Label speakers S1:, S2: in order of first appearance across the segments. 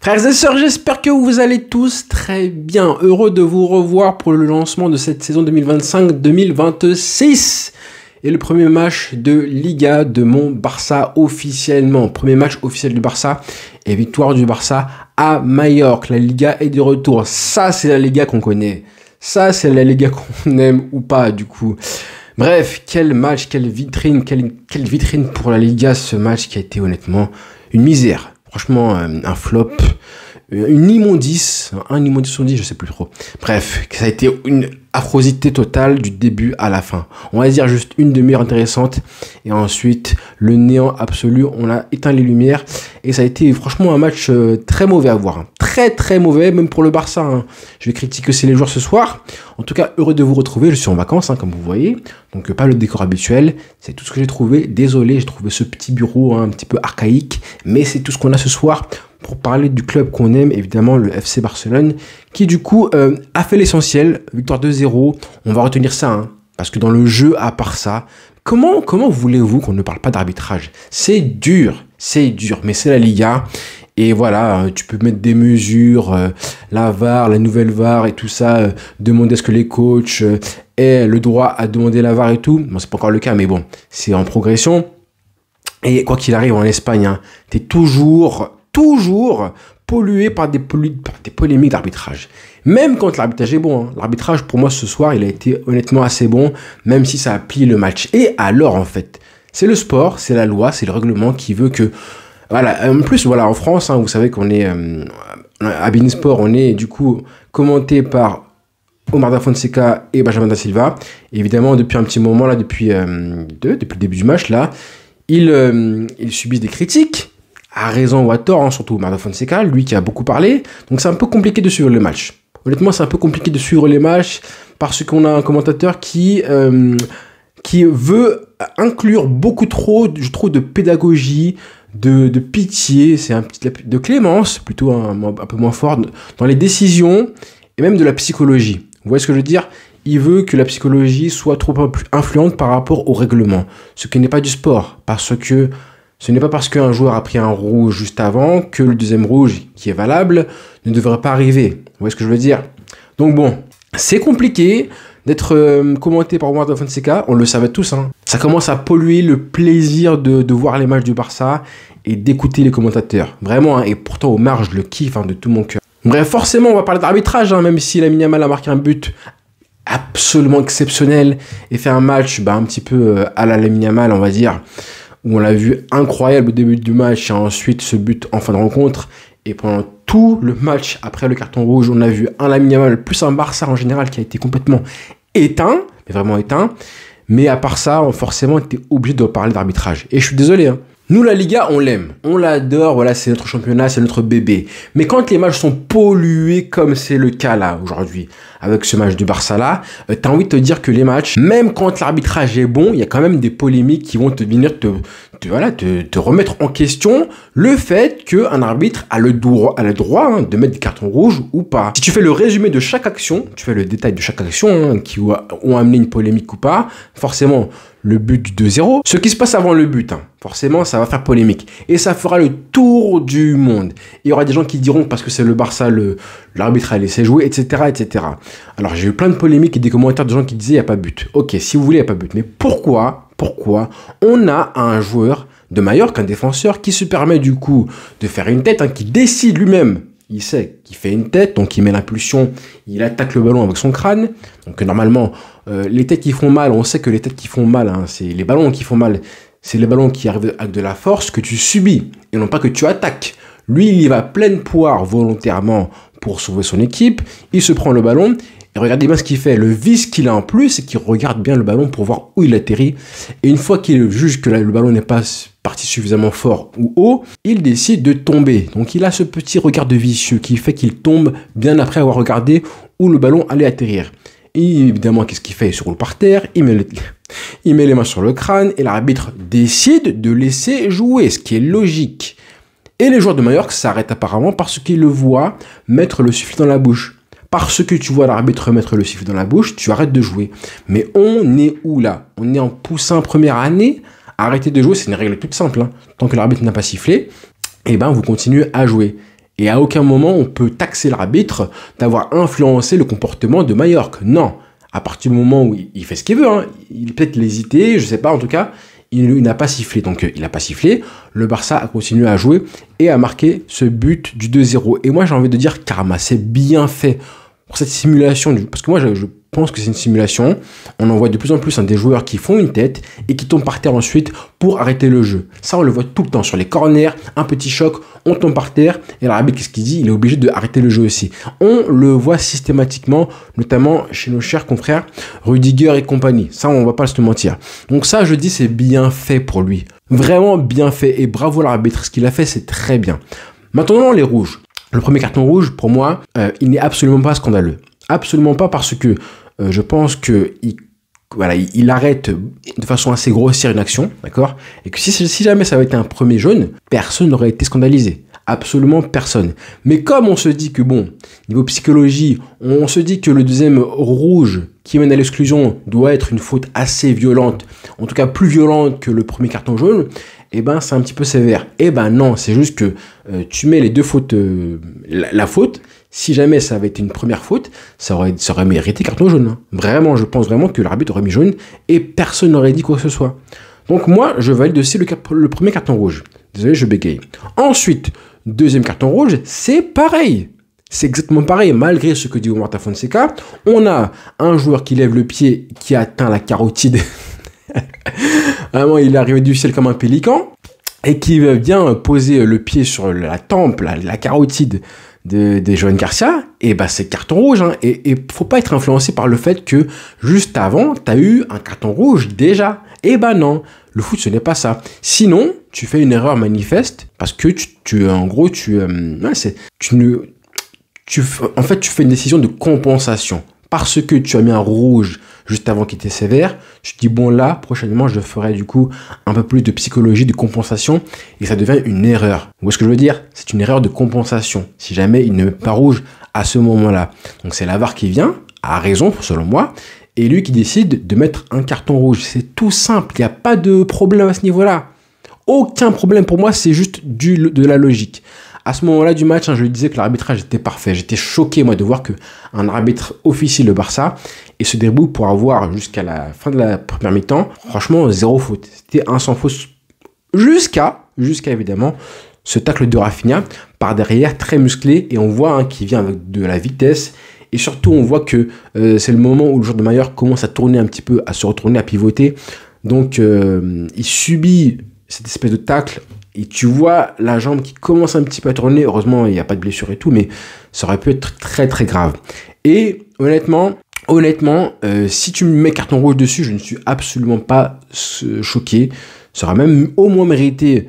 S1: Frères et sœurs, j'espère que vous allez tous très bien. Heureux de vous revoir pour le lancement de cette saison 2025-2026. Et le premier match de Liga de mon Barça officiellement. Premier match officiel du Barça et victoire du Barça à Majorque. La Liga est de retour. Ça, c'est la Liga qu'on connaît. Ça, c'est la Liga qu'on aime ou pas, du coup. Bref, quel match, quelle vitrine pour la Liga, ce match qui a été honnêtement une misère. Franchement, un flop, une immondice, un immondice on dit, je sais plus trop. Bref, ça a été une affrosité totale du début à la fin. On va dire juste une demi-heure intéressante et ensuite le néant absolu. On a éteint les lumières et ça a été franchement un match très mauvais à voir. Très mauvais, même pour le Barça. Hein. Je vais critiquer aussi les joueurs ce soir. En tout cas, heureux de vous retrouver. Je suis en vacances, comme vous voyez. Donc, pas le décor habituel. C'est tout ce que j'ai trouvé. Désolé, j'ai trouvé ce petit bureau un petit peu archaïque. Mais c'est tout ce qu'on a ce soir pour parler du club qu'on aime, évidemment, le FC Barcelone, qui du coup a fait l'essentiel. Victoire 2-0. On va retenir ça, hein, parce que dans le jeu, à part ça, comment voulez-vous qu'on ne parle pas d'arbitrage? C'est dur, mais c'est la Liga. Et voilà, tu peux mettre des mesures, la VAR, la nouvelle VAR et tout ça, demander à ce que les coachs aient le droit à demander la VAR et tout. Bon, c'est pas encore le cas, mais bon, c'est en progression. Et quoi qu'il arrive en Espagne, hein, t'es toujours pollué par des polémiques d'arbitrage. Même quand l'arbitrage est bon. Hein. L'arbitrage, pour moi, ce soir, il a été honnêtement assez bon, même si ça a plié le match. Et alors, en fait, c'est le sport, c'est la loi, c'est le règlement qui veut que... Voilà, en plus, voilà, en France, hein, vous savez qu'on est à beIN Sport, on est du coup commenté par Omar Da Fonseca et Benjamin Da Silva. Et évidemment, depuis un petit moment, là, depuis le début du match, là, ils subissent des critiques, à raison ou à tort, hein, surtout Omar Da Fonseca, lui qui a beaucoup parlé. Donc c'est un peu compliqué de suivre le match. Honnêtement, c'est un peu compliqué de suivre les matchs parce qu'on a un commentateur qui veut inclure beaucoup trop, je trouve, de pédagogie, de pitié, c'est de clémence, plutôt un peu moins fort, dans les décisions et même de la psychologie. Vous voyez ce que je veux dire? Il veut que la psychologie soit trop influente par rapport au règlement, ce qui n'est pas du sport, parce que ce n'est pas parce qu'un joueur a pris un rouge juste avant que le deuxième rouge, qui est valable, ne devrait pas arriver. Vous voyez ce que je veux dire? Donc bon, c'est compliqué d'être commenté par Omar Da Fonseca, on le savait tous. Hein. Ça commence à polluer le plaisir de voir les matchs du Barça et d'écouter les commentateurs. Vraiment, hein, et pourtant Omar, je le kiffe de tout mon cœur. Bref, forcément, on va parler d'arbitrage, hein, même si Lamine Yamal a marqué un but absolument exceptionnel et fait un match un petit peu à la Lamine Yamal, on va dire, où on l'a vu incroyable au début du match et ensuite ce but en fin de rencontre. Et pendant tout le match, après le carton rouge, on a vu un Lamine Yamal plus un Barça en général qui a été complètement éteint, mais vraiment éteint. Mais à part ça, forcément, on était obligé de parler d'arbitrage. Et je suis désolé, hein. Nous, la Liga, on l'aime, on l'adore, voilà, c'est notre championnat, c'est notre bébé. Mais quand les matchs sont pollués comme c'est le cas là, aujourd'hui, avec ce match du Barça là, t'as envie de te dire que les matchs, même quand l'arbitrage est bon, il y a quand même des polémiques qui vont venir te remettre en question le fait qu'un arbitre a le droit de mettre des cartons rouges ou pas. Si tu fais le résumé de chaque action, tu fais le détail de chaque action qui ont amené une polémique ou pas, forcément, le but du 2-0, ce qui se passe avant le but, hein, forcément, ça va faire polémique. Et ça fera le tour du monde. Il y aura des gens qui diront, parce que c'est le Barça, l'arbitre a laissé jouer, etc., etc. Alors, j'ai eu plein de polémiques et des commentaires de gens qui disaient, il n'y a pas but. Ok, si vous voulez, il n'y a pas but. Mais pourquoi on a un joueur de Majorque, un défenseur, qui se permet du coup de faire une tête, qui décide lui-même. Il sait qu'il fait une tête, donc il met l'impulsion, il attaque le ballon avec son crâne. Donc normalement, les têtes qui font mal, on sait que les têtes qui font mal, c'est les ballons qui font mal, c'est les ballons qui arrivent avec de la force que tu subis, et non pas que tu attaques. Lui, il y va pleine poire volontairement pour sauver son équipe, il se prend le ballon, et regardez bien ce qu'il fait. Le vice qu'il a en plus, c'est qu'il regarde bien le ballon pour voir où il atterrit. Et une fois qu'il juge que le ballon n'est pas parti suffisamment fort ou haut, il décide de tomber. Donc il a ce petit regard de vicieux qui fait qu'il tombe bien après avoir regardé où le ballon allait atterrir. Et évidemment, qu'est-ce qu'il fait? Il se roule par terre, il met les mains sur le crâne et l'arbitre décide de laisser jouer, ce qui est logique. Et les joueurs de Majorque s'arrêtent apparemment parce qu'ils le voient mettre le sifflet dans la bouche. Parce que tu vois l'arbitre mettre le sifflet dans la bouche, tu arrêtes de jouer. Mais on est où là? On est en poussin première année. Arrêtez de jouer, c'est une règle toute simple. Hein. Tant que l'arbitre n'a pas sifflé, vous continuez à jouer. Et à aucun moment, on peut taxer l'arbitre d'avoir influencé le comportement de Majorque. Non. À partir du moment où il fait ce qu'il veut, hein, il peut-être l'hésiter, je sais pas, en tout cas, il n'a pas sifflé. Donc, il n'a pas sifflé. Le Barça a continué à jouer et a marqué ce but du 2-0. Et moi, j'ai envie de dire, karma, c'est bien fait pour cette simulation. Parce que moi, je pense que c'est une simulation. On en voit de plus en plus des joueurs qui font une tête et qui tombent par terre ensuite pour arrêter le jeu. Ça, on le voit tout le temps sur les corners, un petit choc, on tombe par terre et l'arbitre, qu'est-ce qu'il dit? Il est obligé d'arrêter le jeu aussi. On le voit systématiquement, notamment chez nos chers confrères Rudiger et compagnie. Ça, on va pas se mentir. Donc ça, je dis, c'est bien fait pour lui. Vraiment bien fait et bravo l'arbitre. Ce qu'il a fait, c'est très bien. Maintenant, les rouges. Le premier carton rouge, pour moi, il n'est absolument pas scandaleux. Absolument pas, parce que je pense que il arrête de façon assez grossière une action, d'accord? Et que si jamais ça avait été un premier jaune, personne n'aurait été scandalisé. Absolument personne. Mais comme on se dit que, bon, niveau psychologie, on se dit que le deuxième rouge qui mène à l'exclusion doit être une faute assez violente, en tout cas plus violente que le premier carton jaune, eh ben c'est un petit peu sévère. Eh ben non, c'est juste que tu mets les deux fautes, la faute, si jamais ça avait été une première faute, ça aurait mérité carton jaune. Hein. Vraiment, je pense vraiment que l'arbitre aurait mis jaune et personne n'aurait dit quoi que ce soit. Donc moi, je valide aussi le premier carton rouge. Désolé, je bégaye. Ensuite, deuxième carton rouge, c'est pareil. C'est exactement pareil, malgré ce que dit Marta Fonseca. On a un joueur qui lève le pied, qui atteint la carotide. Vraiment, il est arrivé du ciel comme un pélican. Et qui vient poser le pied sur la tempe, la carotide de Johan Garcia. Et bah, c'est carton rouge. Hein. Et faut pas être influencé par le fait que juste avant, tu as eu un carton rouge déjà. Et bah non, le foot, ce n'est pas ça. Sinon, tu fais une erreur manifeste parce que en fait, tu fais une décision de compensation. Parce que tu as mis un rouge juste avant qu'il était sévère, tu te dis, bon là, prochainement, je ferai du coup un peu plus de psychologie, de compensation, et ça devient une erreur. Vous voyez ce que je veux dire? C'est une erreur de compensation, si jamais il ne met pas rouge à ce moment-là. Donc c'est la VAR qui vient, à raison, selon moi, et lui qui décide de mettre un carton rouge. C'est tout simple, il n'y a pas de problème à ce niveau-là. Aucun problème pour moi, c'est juste de la logique. À ce moment-là du match, je disais que l'arbitrage était parfait. J'étais choqué, moi, de voir qu'un arbitre officie le Barça et se débrouille pour avoir, jusqu'à la fin de la première mi-temps, franchement, zéro faute. C'était un sans faute jusqu'à évidemment, ce tacle de Rafinha par derrière, très musclé. Et on voit qu'il vient avec de la vitesse. Et surtout, on voit que c'est le moment où le joueur de Majorque commence à tourner un petit peu, à se retourner, à pivoter. Donc, il subit cette espèce de tacle. Et tu vois la jambe qui commence un petit peu à tourner. Heureusement, il n'y a pas de blessure et tout, mais ça aurait pu être très très grave. Et honnêtement, si tu me mets carton rouge dessus, je ne suis absolument pas choqué. Ça aurait même au moins mérité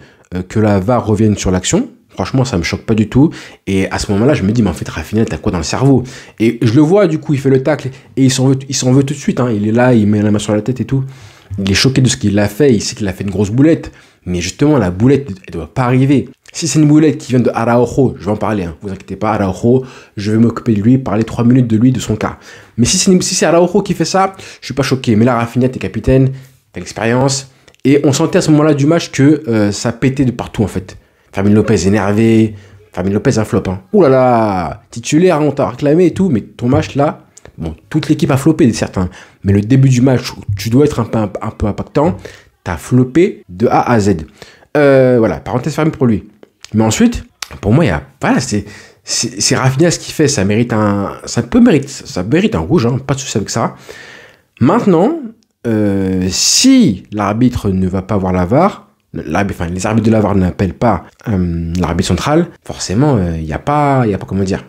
S1: que la VAR revienne sur l'action. Franchement, ça me choque pas du tout. Et à ce moment-là, je me dis, mais en fait, Rafinha, t'as quoi dans le cerveau? Et je le vois, du coup, il fait le tacle et il s'en veut tout de suite. Hein. Il est là, il met la main sur la tête et tout. Il est choqué de ce qu'il a fait. Il sait qu'il a fait une grosse boulette. Mais justement, la boulette, elle doit pas arriver. Si c'est une boulette qui vient de Araujo, je vais en parler, hein, vous inquiétez pas, Araujo, je vais m'occuper de lui, parler 3 minutes de lui, de son cas. Mais si c'est Araujo qui fait ça, je suis pas choqué. Mais là, Rafinha, t'es capitaine, t'as l'expérience. Et on sentait à ce moment-là du match que ça pétait de partout, en fait. Fermin Lopez énervé, Fermin Lopez un flop. Hein. Ouh là là, titulaire, on t'a réclamé et tout, mais ton match là, bon, toute l'équipe a floppé, certains. Mais le début du match, où tu dois être un peu impactant, t'as floppé de A à Z. Voilà, parenthèse fermée pour lui. Mais ensuite, pour moi, c'est Rafinha ce qu'il fait, ça mérite un rouge, hein, pas de souci avec ça. Maintenant, si l'arbitre ne va pas voir la VAR, les arbitres de la VAR n'appellent pas l'arbitre central, forcément, il n'y a pas comment dire,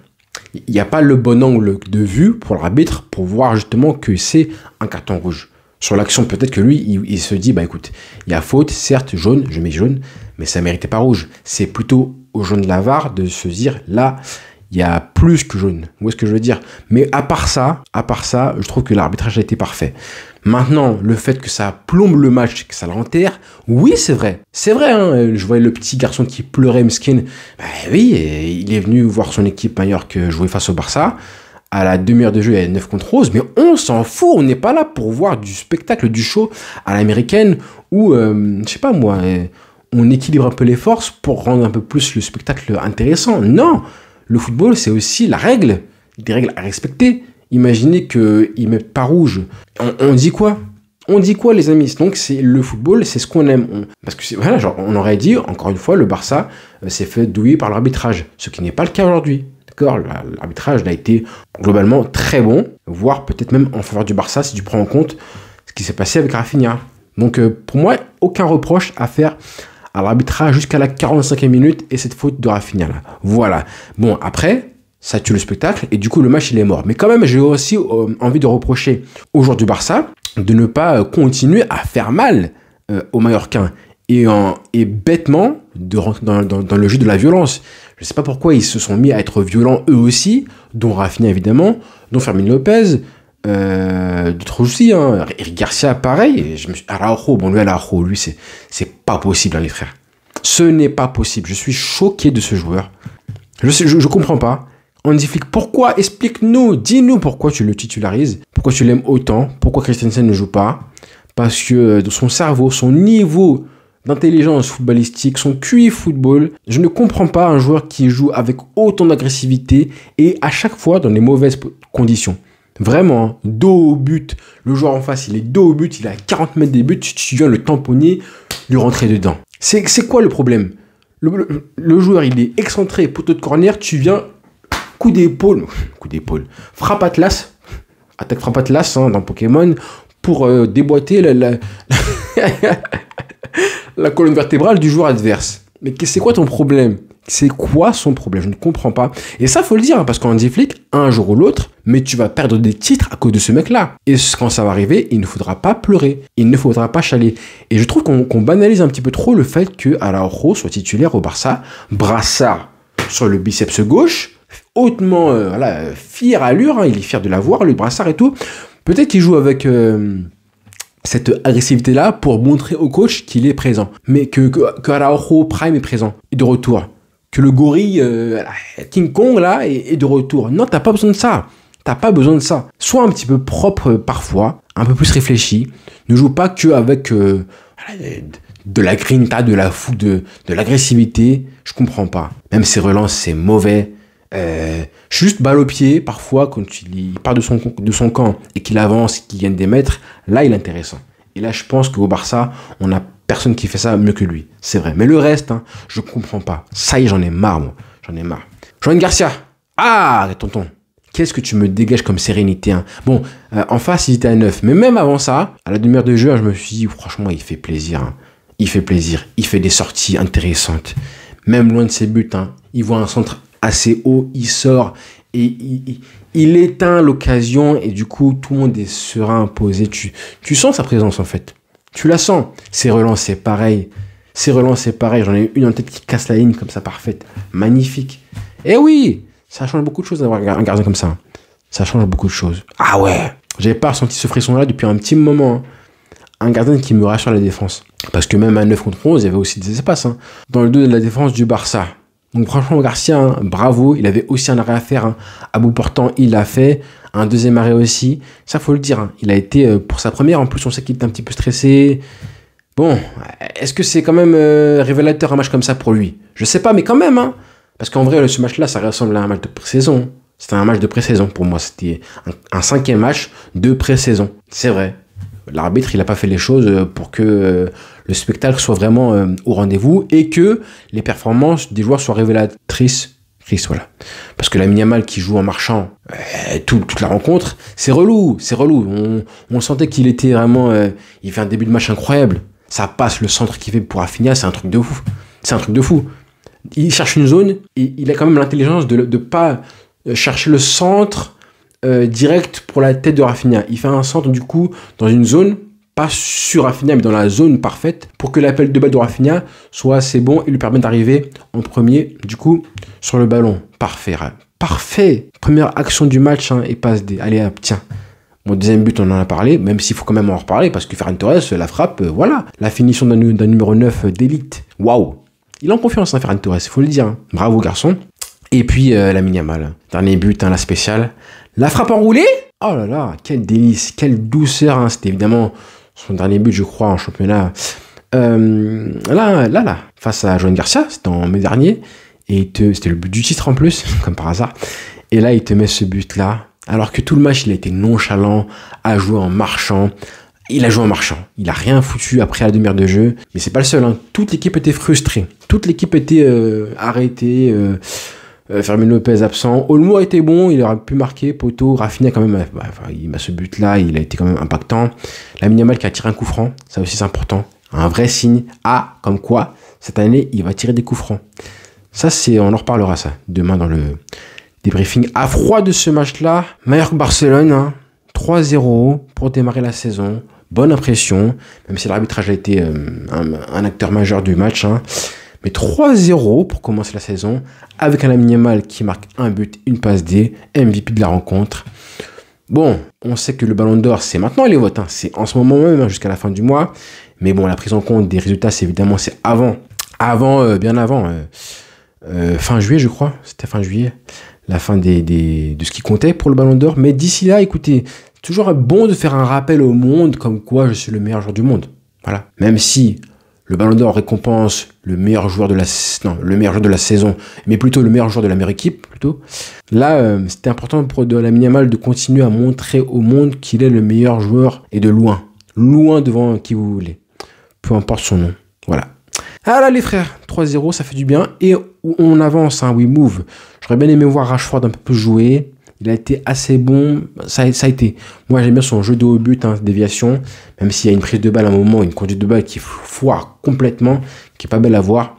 S1: il n'y a pas le bon angle de vue pour l'arbitre pour voir justement que c'est un carton rouge. Sur l'action, peut-être que lui, il se dit, bah écoute, il y a faute, certes, jaune, je mets jaune, mais ça méritait pas rouge. C'est plutôt au jaune de la VAR de se dire, là, il y a plus que jaune. Vous voyez ce que je veux dire? Mais à part ça, je trouve que l'arbitrage a été parfait. Maintenant, le fait que ça plombe le match, que ça l'enterre, oui, c'est vrai. C'est vrai, hein, je voyais le petit garçon qui pleurait, Meskin. Bah oui, il est venu voir son équipe Majorque jouer face au Barça. À la demi-heure de jeu, il y a 9 contre 11, mais on s'en fout, on n'est pas là pour voir du spectacle, du show à l'américaine, ou, je sais pas moi, on équilibre un peu les forces pour rendre un peu plus le spectacle intéressant. Non, le football, c'est aussi la règle, des règles à respecter. Imaginez qu'ils mettent pas rouge. On dit quoi? On dit quoi, les amis? Donc, c'est le football, c'est ce qu'on aime. Parce que, voilà, genre, on aurait dit, encore une fois, le Barça s'est fait douiller par l'arbitrage, ce qui n'est pas le cas aujourd'hui. D'accord? L'arbitrage a été globalement très bon, voire peut-être même en faveur du Barça, si tu prends en compte ce qui s'est passé avec Rafinha. Donc, pour moi, aucun reproche à faire à l'arbitrage jusqu'à la 45e minute et cette faute de Rafinha là. Voilà. Bon, après, ça tue le spectacle et du coup, le match, il est mort. Mais quand même, j'ai aussi envie de reprocher aux joueurs du Barça de ne pas continuer à faire mal aux Mallorquins et bêtement de rentrer dans le jeu de la violence. Je ne sais pas pourquoi ils se sont mis à être violents eux aussi, dont Rafinha évidemment, dont Fermin Lopez, d'autres aussi, hein. Eric Garcia pareil, et Araujo, bon lui Araujo, lui c'est pas possible hein, les frères. Ce n'est pas possible, je suis choqué de ce joueur. Je comprends pas. Hansi Flick, pourquoi? Explique-nous, dis-nous pourquoi tu le titularises, pourquoi tu l'aimes autant, pourquoi Christensen ne joue pas. Parce que de son cerveau, son niveau d'intelligence footballistique, son QI football, je ne comprends pas un joueur qui joue avec autant d'agressivité et à chaque fois dans les mauvaises conditions. Vraiment, dos au but, le joueur en face, il est dos au but, il est à 40 mètres des buts, tu viens le tamponner, lui rentrer dedans. C'est quoi le problème? Le joueur, il est excentré, poteau de corner, tu viens... Coup d'épaule, frappe Atlas, attaque frappe Atlas hein, dans Pokémon pour déboîter la colonne vertébrale du joueur adverse. Mais c'est quoi ton problème? C'est quoi son problème? Je ne comprends pas. Et ça, faut le dire, hein, parce qu'en Hansi Flick, un jour ou l'autre, mais tu vas perdre des titres à cause de ce mec-là. Et quand ça va arriver, il ne faudra pas pleurer, il ne faudra pas chialer. Et je trouve qu'on banalise un petit peu trop le fait que Araujo soit titulaire au Barça, brassard sur le biceps gauche, hautement fier allure, hein, il est fier de l'avoir, le brassard et tout. Peut-être qu'il joue avec cette agressivité-là pour montrer au coach qu'il est présent. Mais que Araujo Prime est présent, et de retour. Que le gorille King Kong là est de retour. Non, t'as pas besoin de ça. T'as pas besoin de ça. Sois un petit peu propre parfois, un peu plus réfléchi. Ne joue pas que avec de la grinta, de la fougue, de l'agressivité. Je comprends pas. Même ses relances, c'est mauvais. Juste balle au pied, parfois, quand il part de son camp et qu'il avance, qu'il gagne des mètres, là, il est intéressant. Et là, je pense qu'au Barça, on a personne qui fait ça mieux que lui. C'est vrai. Mais le reste, hein, je comprends pas. Ça y est, j'en ai marre, moi. J'en ai marre. Joan Garcia. Ah, tonton. Qu'est-ce que tu me dégages comme sérénité, hein. Bon, en face, il était à 9. Mais même avant ça, à la demi-heure de jeu, je me suis dit, franchement, il fait plaisir. Hein. Il fait plaisir. Il fait des sorties intéressantes. Même loin de ses buts, hein. Il voit un centre assez haut, il sort et il éteint l'occasion et du coup, tout le monde est serein, posé. Tu sens sa présence, en fait. Tu la sens. Ses relances, c'est pareil. J'en ai une en tête qui casse la ligne comme ça, parfaite. Magnifique. Et oui, ça change beaucoup de choses d'avoir un gardien comme ça. Ça change beaucoup de choses. Ah ouais, j'avais pas ressenti ce frisson-là depuis un petit moment. Hein. Un gardien qui me rassure la défense. Parce que même à 9 contre 11, il y avait aussi des espaces. Hein, dans le dos de la défense du Barça. Donc franchement, Garcia, hein, bravo. Il avait aussi un arrêt à faire. Hein. À bout portant, il l'a fait. Un deuxième arrêt aussi. Ça, faut le dire. Hein. Il a été pour sa première. En plus, on sait qu'il était un petit peu stressé. Bon, est-ce que c'est quand même révélateur un match comme ça pour lui? Je sais pas, mais quand même. Hein. Parce qu'en vrai, ce match-là, ça ressemble à un match de pré-saison. C'était un match de pré-saison pour moi. C'était un 5e match de pré-saison. C'est vrai. L'arbitre, il n'a pas fait les choses pour que le spectacle soit vraiment au rendez-vous et que les performances des joueurs soient révélatrices. Voilà. Parce que Lamine Yamal qui joue en marchant toute la rencontre, c'est relou. On sentait qu'il était vraiment... il fait un début de match incroyable. Ça passe, le centre qu'il fait pour Rafinha, c'est un truc de fou. Il cherche une zone et il a quand même l'intelligence de ne pas chercher le centre direct pour la tête de Rafinha. Il fait un centre du coup dans une zone, pas sur Rafinha mais dans la zone parfaite pour que l'appel de balle de Rafinha soit assez bon et lui permette d'arriver en premier du coup sur le ballon. Parfait. Première action du match hein, et passe des... Allez hop, tiens. Mon deuxième but, on en a parlé, même s'il faut quand même en reparler parce que Ferran Torres, la frappe, voilà. La finition d'un numéro 9 d'élite. Waouh. Il est en confiance, hein, Ferran Torres, il faut le dire. Hein. Bravo garçon. Et puis Lamine Yamal. Dernier but, hein, la spéciale. La frappe enroulée. Oh là là, quel délice, quelle douceur. Hein. C'était évidemment son dernier but, je crois, en championnat Là, face à Joan Garcia, c'était en mai dernier, et c'était le but du titre en plus, comme par hasard. Et là, il te met ce but-là, alors que tout le match, il a été nonchalant, a joué en marchant. Il a joué en marchand. Il a rien foutu après la demi-heure de jeu. Mais c'est pas le seul. Hein. Toute l'équipe était frustrée. Toute l'équipe était arrêtée. Fermin Lopez absent. Olmo a été bon. Il aurait pu marquer. Poto. Rafinha quand même. Il a ce but-là. Il a été quand même impactant. Lamine Yamal qui a tiré un coup franc. Ça aussi c'est important. Un vrai signe. Comme quoi cette année il va tirer des coups francs. Ça on en reparlera ça demain dans le débriefing à froid de ce match-là. Mallorca-Barcelone. Hein. 3-0 pour démarrer la saison. Bonne impression, même si l'arbitrage a été un acteur majeur du match. Hein. Mais 3-0 pour commencer la saison, avec un Lamine Yamal qui marque un but, une passe D, MVP de la rencontre. Bon, on sait que le Ballon d'Or, c'est maintenant les votes. Hein. C'est en ce moment même, hein, jusqu'à la fin du mois. Mais bon, la prise en compte des résultats, c'est évidemment bien avant. Fin juillet, je crois. C'était fin juillet. La fin de ce qui comptait pour le Ballon d'Or. Mais d'ici là, écoutez, c'est toujours bon de faire un rappel au monde comme quoi je suis le meilleur joueur du monde. Voilà. Même si le Ballon d'Or récompense le meilleur joueur de la saison, mais plutôt le meilleur joueur de la meilleure équipe, plutôt. Là, c'était important pour Lamine Yamal de continuer à montrer au monde qu'il est le meilleur joueur et de loin. Loin devant qui vous voulez. Peu importe son nom. Voilà. Ah là les frères, 3-0, ça fait du bien. Et on avance, hein, we move. J'aurais bien aimé voir Rashford un peu plus jouer. Il a été assez bon. Ça a été. Moi, j'aime bien son jeu de haut but, hein, déviation. Même s'il y a une prise de balle à un moment, une conduite de balle qui foire complètement, qui est pas belle à voir.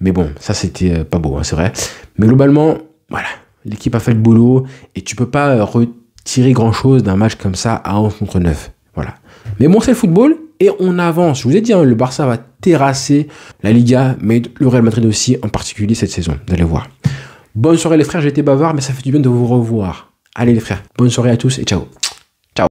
S1: Mais bon, ça, c'était pas beau, hein, c'est vrai. Mais globalement, voilà. L'équipe a fait le boulot. Et tu peux pas retirer grand-chose d'un match comme ça à 11 contre 9. Voilà. Mais bon, c'est le football. Et on avance. Je vous ai dit, hein, le Barça va terrasser la Liga, mais le Real Madrid aussi, en particulier cette saison. Vous allez voir. Bonne soirée les frères, j'ai été bavard, mais ça fait du bien de vous revoir. Allez les frères, bonne soirée à tous et ciao.